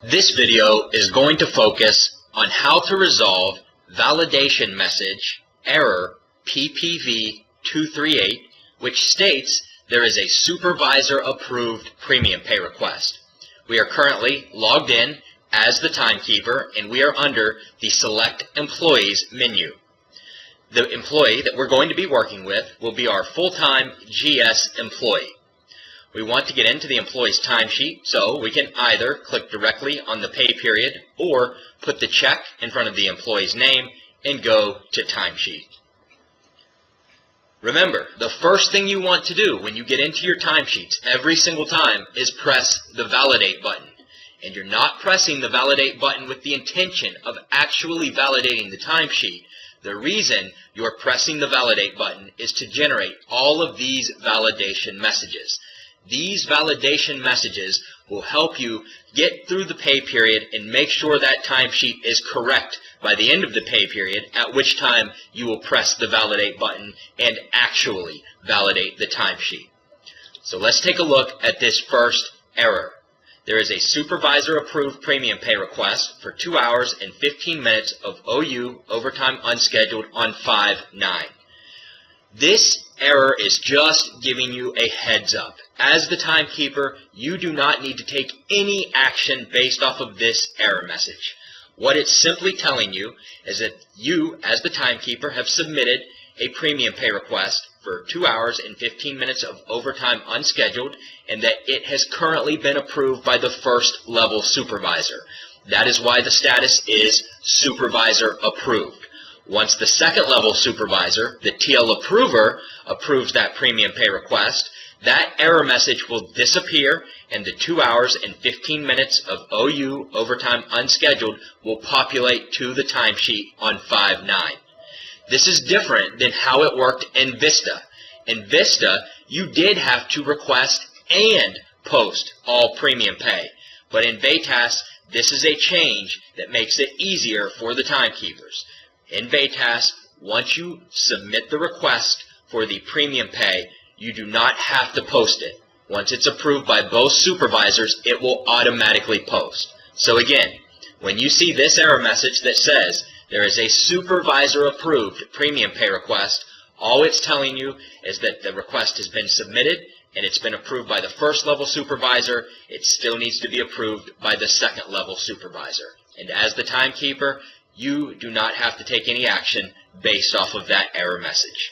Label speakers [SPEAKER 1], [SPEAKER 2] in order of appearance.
[SPEAKER 1] This video is going to focus on how to resolve validation message error PPV 238, which states there is a supervisor approved premium pay request. We are currently logged in as the timekeeper, and we are under the Select Employees menu. The employee that we're going to be working with will be our full-time GS employee. We want to get into the employee's timesheet, so we can either click directly on the pay period or put the check in front of the employee's name and go to timesheet. Remember, the first thing you want to do when you get into your timesheets every single time is press the validate button. And you're not pressing the validate button with the intention of actually validating the timesheet. The reason you're pressing the validate button is to generate all of these validation messages. These validation messages will help you get through the pay period and make sure that timesheet is correct by the end of the pay period, at which time you will press the validate button and actually validate the timesheet. So let's take a look at this first error. There is a supervisor-approved premium pay request for 2 hours and 15 minutes of OU overtime unscheduled on 5/9. This error is just giving you a heads up. As the timekeeper, you do not need to take any action based off of this error message. What it's simply telling you is that you, as the timekeeper, have submitted a premium pay request for 2 hours and 15 minutes of overtime unscheduled, and that it has currently been approved by the first level supervisor. That is why the status is supervisor approved. Once the second level supervisor, the TL approver, approves that premium pay request, that error message will disappear and the 2 hours and 15 minutes of OU overtime unscheduled will populate to the timesheet on 5/9. This is different than how it worked in Vista. In Vista, you did have to request and post all premium pay. But in VATAS, this is a change that makes it easier for the timekeepers. In VATAS, once you submit the request for the premium pay, you do not have to post it. Once it's approved by both supervisors, it will automatically post. So again, when you see this error message that says there is a supervisor-approved premium pay request, all it's telling you is that the request has been submitted and it's been approved by the first level supervisor. It still needs to be approved by the second level supervisor. And as the timekeeper, you do not have to take any action based off of that error message.